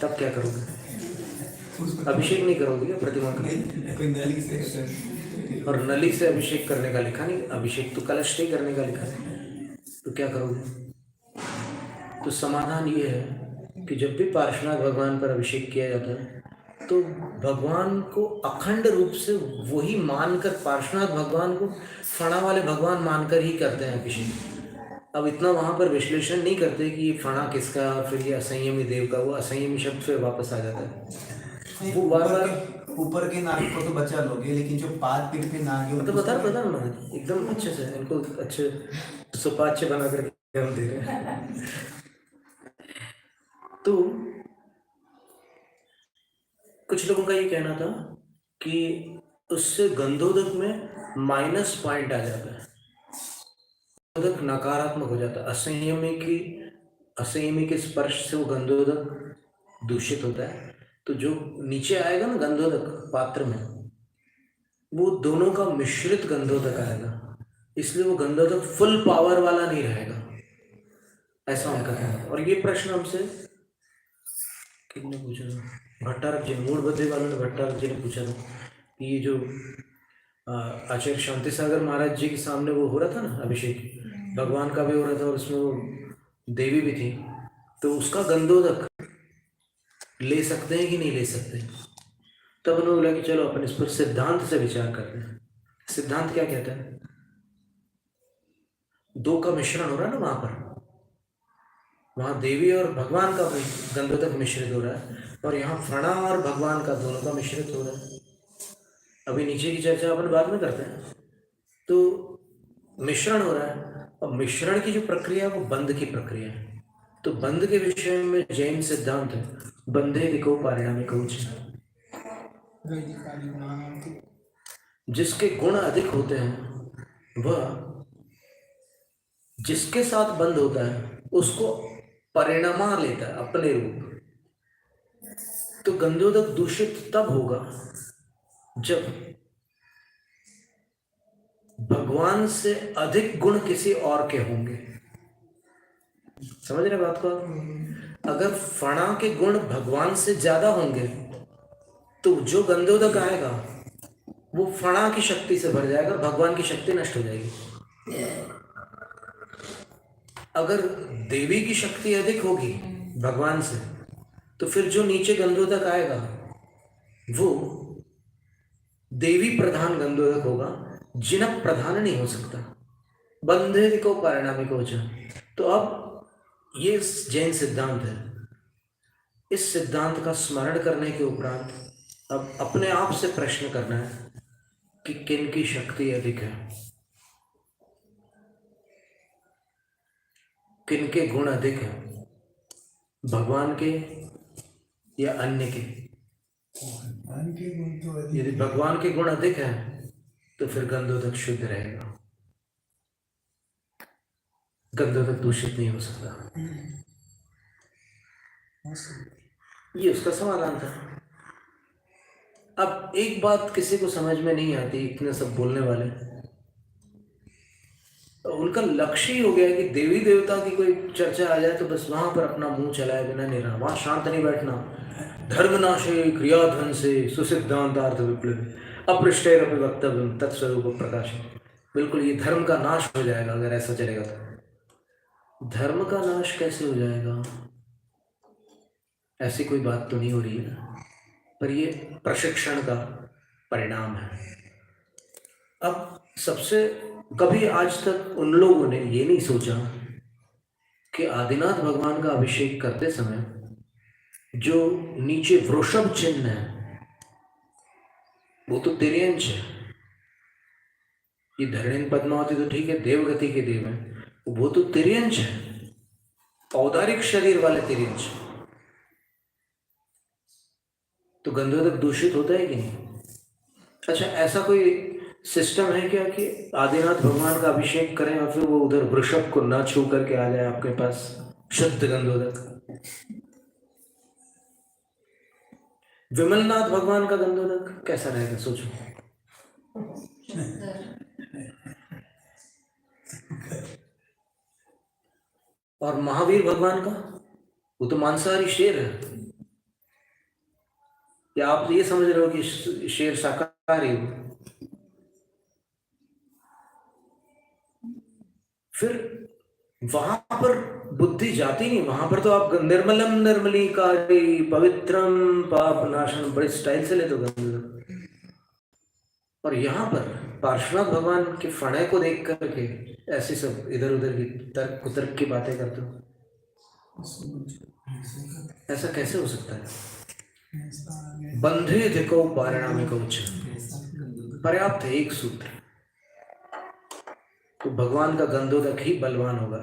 तब क्या करोगे? अभिषेक नहीं करोगे क्या प्रतिमा का? कोई नली से, और नली से अभिषेक करने का लिखा नहीं, अभिषेक तो कलश से ही करने का लिखा है। तो क्या करोगे? तो समाधान ये है कि जब भी पार्श्वनाथ भगवान पर अभिषेक किया जाता है तो भगवान को अखंड रूप से वही मानकर, पार्श्वनाथ भगवान को फणा वाले भगवान मानकर ही करते हैं अभिषेक। अब इतना वहां पर विश्लेषण नहीं करते कि ये फणा किसका, फिर ये असंयमी देव का। वो असंयमी शब्द फिर वापस आ जाता है। वो बार बार ऊपर के नाग को तो बचा लोगे, लेकिन जो पाद पीठ पे नाग है तो बता ना महाराज, एकदम अच्छे से इनको अच्छे सुपाच्य बना करके हम दे रहे हैं। तो कुछ लोगों का ये कहना था कि उससे गंधोदक में माइनस पॉइंट आ जाता है, गंधोदक नकारात्मक हो जाता है। असंयमी के स्पर्श से वो गंधोदक दूषित होता है। तो जो नीचे आएगा ना गंधोदक पात्र में, वो दोनों का मिश्रित गंधोदक आएगा, इसलिए वो गंधोदक फुल पावर वाला नहीं रहेगा, ऐसा उनका कहना। और ये प्रश्न हमसे किसने पूछा था? भट्टारक जी, मूल बद्धे वालों ने भट्टारक जी ने पूछा था कि ये जो आचार्य शांति सागर महाराज जी के सामने वो हो रहा था ना अभिषेक, भगवान का भी हो रहा था और उसमें वो देवी भी थी, तो उसका गंधोदक ले सकते हैं कि नहीं ले सकते? तब उन्होंने बोला कि चलो अपन इस पर सिद्धांत से विचार करते हैं। सिद्धांत क्या कहता है? दो का मिश्रण हो रहा है ना वहां पर, वहां देवी और भगवान का गंधोदक मिश्रित हो रहा है, और यहाँ फणा और भगवान का दोनों का मिश्रित हो रहा है। अभी नीचे की चर्चा अपन बाद में करते हैं। तो मिश्रण हो रहा है, और मिश्रण की जो प्रक्रिया है वो बंध की प्रक्रिया है। तो बंध के विषय में जैन सिद्धांत है, बंधे दिको पारिणामिको च। जिसके गुण अधिक होते हैं वह जिसके साथ बंध होता है उसको परिणमा लेता है अपने रूप। तो गंधोदक दूषित तब होगा जब भगवान से अधिक गुण किसी और के होंगे। समझ रहे बात को? अगर फणा के गुण भगवान से ज्यादा होंगे तो जो गंधोदक आएगा वो फणा की शक्ति से भर जाएगा, भगवान की शक्ति नष्ट हो जाएगी। अगर देवी की शक्ति अधिक होगी भगवान से तो फिर जो नीचे गंधोदक आएगा वो देवी प्रधान गंधोदक होगा, जिनक प्रधान नहीं हो सकता। बंधे को परिणामिको च। तो अब ये जैन सिद्धांत है। इस सिद्धांत का स्मरण करने के उपरांत अब अपने आप से प्रश्न करना है कि किन की शक्ति अधिक है, किन के गुण अधिक है, भगवान के या अन्य के। यदि भगवान के गुण अधिक है तो फिर गंधोदक शुद्ध रहेगा, गंधोदक दूषित नहीं हो सकता। ये उसका समाधान था। अब एक बात किसी को समझ में नहीं आती, इतने सब बोलने वाले, तो उनका लक्ष्य ही हो गया कि देवी देवता की कोई चर्चा आ जाए तो बस वहां पर अपना मुंह चलाए बिना नहीं रहा, वहां शांत नहीं बैठना। धर्मनाशे क्रियाध्वंसे सुसिद्धांतार्थ विप्लव अपृष्टेर अपि वक्तव्यम तत्स्वरूप प्रकाश। बिल्कुल ये धर्म का नाश हो जाएगा अगर ऐसा चलेगा तो। धर्म का नाश कैसे हो जाएगा? ऐसी कोई बात तो नहीं हो रही है ना, पर ये प्रशिक्षण का परिणाम है। अब सबसे कभी आज तक उन लोगों ने ये नहीं सोचा कि आदिनाथ भगवान का अभिषेक करते समय जो नीचे वृषभ चिन्ह है वो तो तिर्यंच है। ये धरणीन पद्मावती तो ठीक है, देवगति के देव है, वो तो तिर्यंच है, औदारिक शरीर वाले तिर्यंच। तो गंधोदक दूषित होता है कि नहीं? अच्छा, ऐसा कोई सिस्टम है क्या कि आदिनाथ भगवान का अभिषेक करें और फिर वो उधर वृषभ को ना छू करके आ जाए आपके पास शुद्ध गंधोदक? विमलनाथ भगवान का गंधोदक कैसा रहेगा सोचो। और महावीर भगवान का, वो तो मांसाहारी शेर है, या आप ये समझ रहे हो कि शेर शाकाहारी हो? फिर वहां पर बुद्धि जाती नहीं, वहां पर तो आप निर्मलम निर्मलीकारी पवित्रम पाप नाशनम बड़े स्टाइल से लेते हो गंधोदक। और यहाँ पर पार्श्वनाथ भगवान के फणे को देख करके ऐसी सब इधर उधर की तर्क कुतर्क की बातें करते हो, ऐसा कैसे हो सकता है? बंधे देखो पारिणामिक पर्याप्त है एक सूत्र, तो भगवान का गंधोदक ही बलवान होगा।